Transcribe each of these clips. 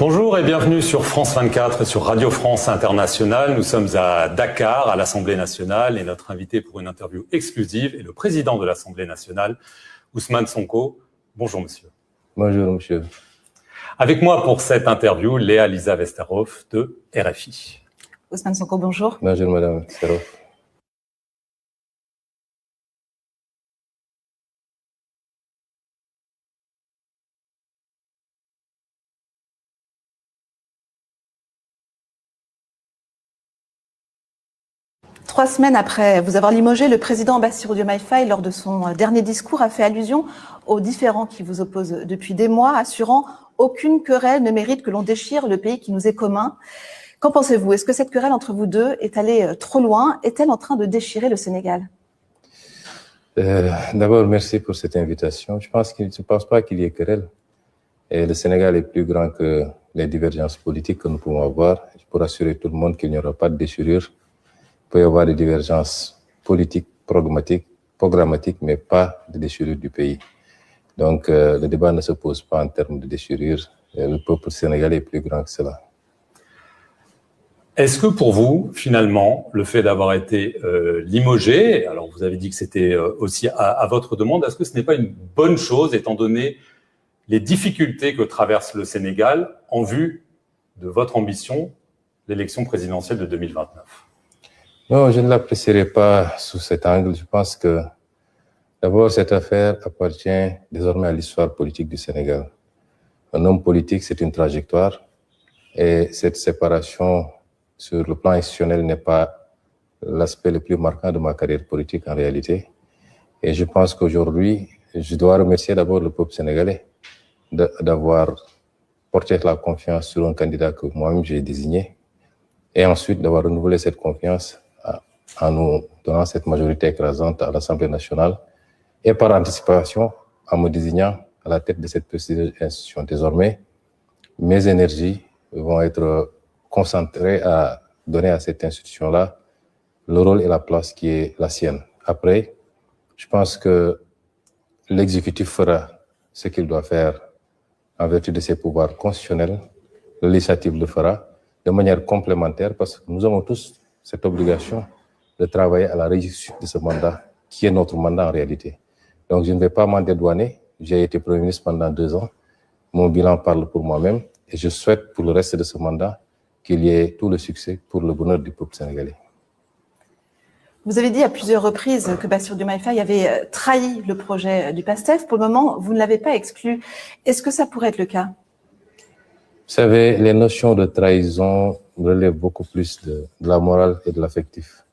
Bonjour et bienvenue sur France 24 et sur Radio France Internationale. Nous sommes à Dakar, à l'Assemblée nationale, et notre invité pour une interview exclusive est le président de l'Assemblée nationale, Ousmane Sonko. Bonjour monsieur. Bonjour monsieur. Avec moi pour cette interview, Léa Lisa Vesterhoff de RFI. Ousmane Sonko, bonjour. Bonjour madame Vesterhoff. Trois semaines après vous avoir limogé, le président Bassirou Diomaye Faye, lors de son dernier discours, a fait allusion aux différends qui vous opposent depuis des mois, assurant « aucune querelle ne mérite que l'on déchire le pays qui nous est commun ». Qu'en pensez-vous? Est-ce que cette querelle entre vous deux est allée trop loin? Est-elle en train de déchirer le Sénégal? D'abord, merci pour cette invitation. Je ne pense pas qu'il y ait querelle. Et le Sénégal est plus grand que les divergences politiques que nous pouvons avoir. Je peux rassurer tout le monde qu'il n'y aura pas de déchirure. Il peut y avoir des divergences politiques, programmatiques, mais pas de déchirure du pays. Donc, le débat ne se pose pas en termes de déchirure. Le peuple sénégalais est plus grand que cela. Est-ce que pour vous, finalement, le fait d'avoir été limogé, alors vous avez dit que c'était aussi à votre demande, est-ce que ce n'est pas une bonne chose étant donné les difficultés que traverse le Sénégal en vue de votre ambition, l'élection présidentielle de 2029? Non, je ne l'apprécierai pas sous cet angle. Je pense que, d'abord, cette affaire appartient désormais à l'histoire politique du Sénégal. Un homme politique, c'est une trajectoire, et cette séparation sur le plan institutionnel n'est pas l'aspect le plus marquant de ma carrière politique en réalité. Et je pense qu'aujourd'hui, je dois remercier d'abord le peuple sénégalais d'avoir porté la confiance sur un candidat que moi-même j'ai désigné, et ensuite d'avoir renouvelé cette confiance en nous donnant cette majorité écrasante à l'Assemblée nationale, et par anticipation, en me désignant à la tête de cette prestigieuse institution. Désormais, mes énergies vont être concentrées à donner à cette institution-là le rôle et la place qui est la sienne. Après, je pense que l'exécutif fera ce qu'il doit faire en vertu de ses pouvoirs constitutionnels. Le législatif le fera de manière complémentaire, parce que nous avons tous cette obligation de travailler à la réussite de ce mandat, qui est notre mandat en réalité. Donc je ne vais pas m'en dédouaner. J'ai été Premier ministre pendant 2 ans. Mon bilan parle pour moi-même, et je souhaite pour le reste de ce mandat qu'il y ait tout le succès pour le bonheur du peuple sénégalais. Vous avez dit à plusieurs reprises que Bassirou Diomaye Faye avait trahi le projet du PASTEF. Pour le moment, vous ne l'avez pas exclu. Est-ce que ça pourrait être le cas? Vous savez, les notions de trahison relèvent beaucoup plus de la morale et de l'affectif.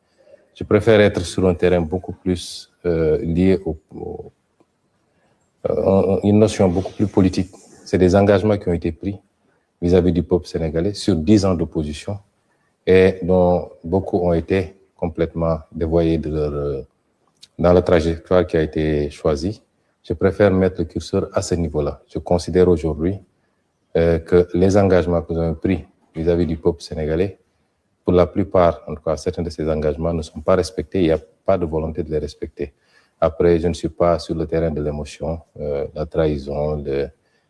Je préfère être sur un terrain beaucoup plus lié une notion beaucoup plus politique. C'est des engagements qui ont été pris vis-à-vis du peuple sénégalais sur 10 ans d'opposition, et dont beaucoup ont été complètement dévoyés dans la trajectoire qui a été choisie. Je préfère mettre le curseur à ce niveau-là. Je considère aujourd'hui que les engagements que nous avons pris vis-à-vis du peuple sénégalais, pour la plupart, en tout cas certains de ces engagements, ne sont pas respectés. Il n'y a pas de volonté de les respecter. Après, je ne suis pas sur le terrain de l'émotion, la trahison,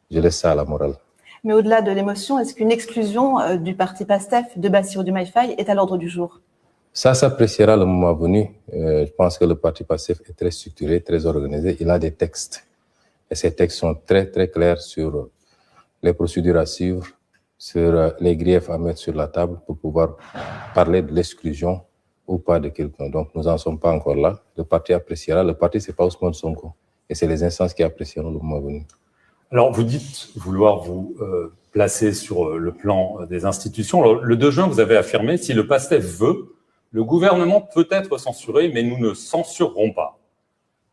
je laisse ça à la morale. Mais au-delà de l'émotion, est-ce qu'une exclusion du parti PASTEF de Bassirou Diomaye Faye est à l'ordre du jour? Ça s'appréciera le moment venu. Je pense que le parti PASTEF est très structuré, très organisé. Il a des textes. Et ces textes sont très, très clairs sur les procédures à suivre, sur les griefs à mettre sur la table pour pouvoir parler de l'exclusion ou pas de quelqu'un. Donc, nous n'en sommes pas encore là. Le parti appréciera. Le parti, ce n'est pas Ousmane Sonko. Et c'est les instances qui apprécieront le moment venu. Alors, vous dites vouloir vous placer sur le plan des institutions. Alors, le 2 juin, vous avez affirmé, si le PASTEF veut, le gouvernement peut être censuré, mais nous ne censurerons pas.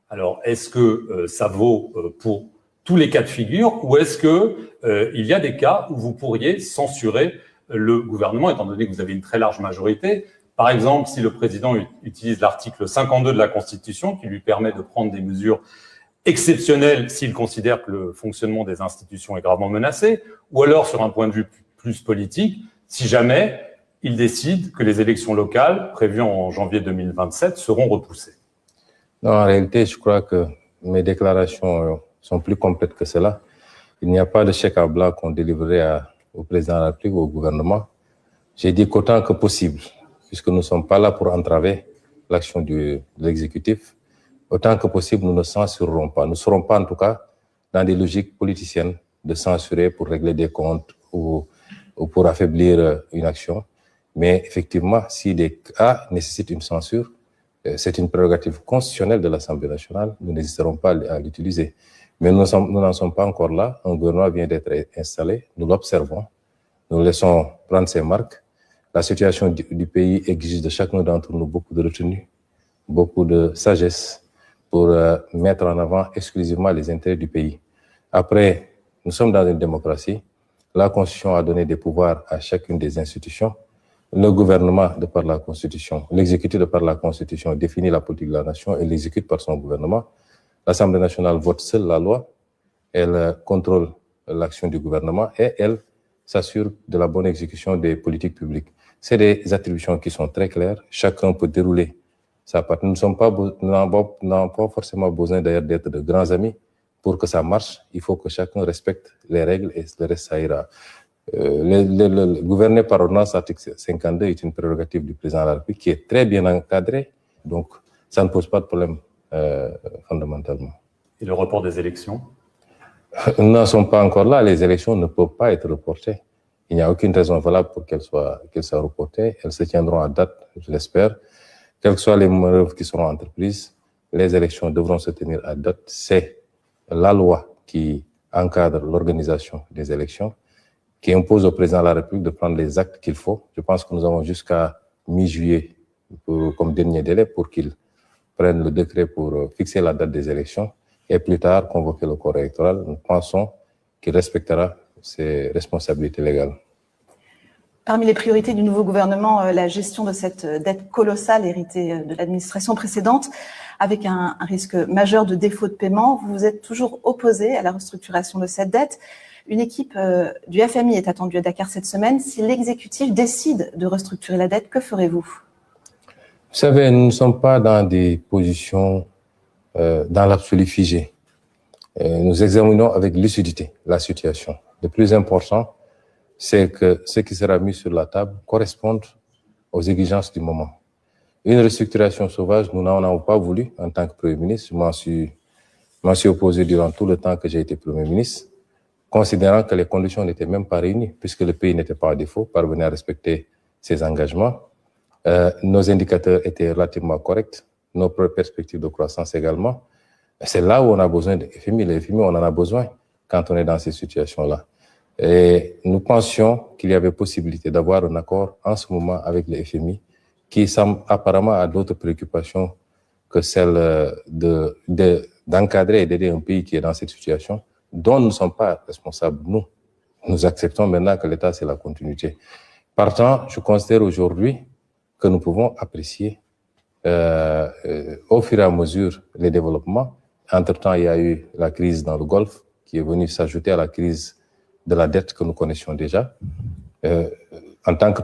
Alors, est-ce que ça vaut pour tous les cas de figure, ou est-ce qu'il y a des cas où vous pourriez censurer le gouvernement, étant donné que vous avez une très large majorité? Par exemple, si le président utilise l'article 52 de la Constitution, qui lui permet de prendre des mesures exceptionnelles s'il considère que le fonctionnement des institutions est gravement menacé, ou alors, sur un point de vue plus politique, si jamais il décide que les élections locales, prévues en janvier 2027, seront repoussées. Non, en réalité, je crois que mes déclarations sont plus complètes que cela. Il n'y a pas de chèque à blanc qu'on délivrerait au président de la République, au gouvernement, j'ai dit qu'autant que possible, puisque nous ne sommes pas là pour entraver l'action de l'exécutif, autant que possible, nous ne censurerons pas. Nous ne serons pas, en tout cas, dans des logiques politiciennes de censurer pour régler des comptes ou pour affaiblir une action. Mais effectivement, si des cas nécessitent une censure, c'est une prérogative constitutionnelle de l'Assemblée nationale, nous n'hésiterons pas à l'utiliser. Mais nous n'en sommes pas encore là. Un gouvernement vient d'être installé, nous l'observons, nous laissons prendre ses marques. La situation du pays exige de chacun d'entre nous beaucoup de retenue, beaucoup de sagesse pour mettre en avant exclusivement les intérêts du pays. Après, nous sommes dans une démocratie. La Constitution a donné des pouvoirs à chacune des institutions. Le gouvernement, de par la Constitution, l'exécutif, de par la Constitution, définit la politique de la nation et l'exécute par son gouvernement. L'Assemblée nationale vote seule la loi, elle contrôle l'action du gouvernement et elle s'assure de la bonne exécution des politiques publiques. C'est des attributions qui sont très claires. Chacun peut dérouler sa part. Nous n'avons pas forcément besoin d'ailleurs d'être de grands amis pour que ça marche. Il faut que chacun respecte les règles et le reste, ça ira. Gouverner par ordonnance, article 52, est une prérogative du président de la République qui est très bien encadrée. Donc, ça ne pose pas de problème fondamentalement. Et le report des élections? Nous n'en sommes pas encore là. Les élections ne peuvent pas être reportées. Il n'y a aucune raison valable pour qu'elles soient reportées. Elles se tiendront à date, je l'espère. Quelles que soient les manœuvres qui seront entreprises, les élections devront se tenir à date. C'est la loi qui encadre l'organisation des élections, qui impose au président de la République de prendre les actes qu'il faut. Je pense que nous avons jusqu'à mi-juillet comme dernier délai pour qu'il prenne le décret pour fixer la date des élections et plus tard convoquer le corps électoral. Nous pensons qu'il respectera ses responsabilités légales. Parmi les priorités du nouveau gouvernement, la gestion de cette dette colossale héritée de l'administration précédente, avec un risque majeur de défaut de paiement. Vous vous êtes toujours opposé à la restructuration de cette dette. Une équipe du FMI est attendue à Dakar cette semaine. Si l'exécutif décide de restructurer la dette, que ferez-vous? Vous savez, nous ne sommes pas dans des positions dans l'absolu figé. Nous examinons avec lucidité la situation. Le plus important, c'est que ce qui sera mis sur la table corresponde aux exigences du moment. Une restructuration sauvage, nous n'en avons pas voulu en tant que Premier ministre. Je m'en suis opposé durant tout le temps que j'ai été Premier ministre, considérant que les conditions n'étaient même pas réunies, puisque le pays n'était pas à défaut, parvenait à respecter ses engagements. Nos indicateurs étaient relativement corrects, nos perspectives de croissance également. C'est là où on a besoin de FMI. Le FMI, on en a besoin quand on est dans ces situations-là. Et nous pensions qu'il y avait possibilité d'avoir un accord en ce moment avec le FMI qui semble apparemment à d'autres préoccupations que celle d'encadrer et d'aider un pays qui est dans cette situation dont nous ne sommes pas responsables, nous. Nous acceptons maintenant que l'État, c'est la continuité. Partant, je considère aujourd'hui que nous pouvons apprécier au fur et à mesure les développements. Entre-temps, il y a eu la crise dans le Golfe qui est venue s'ajouter à la crise de la dette que nous connaissions déjà. En tant que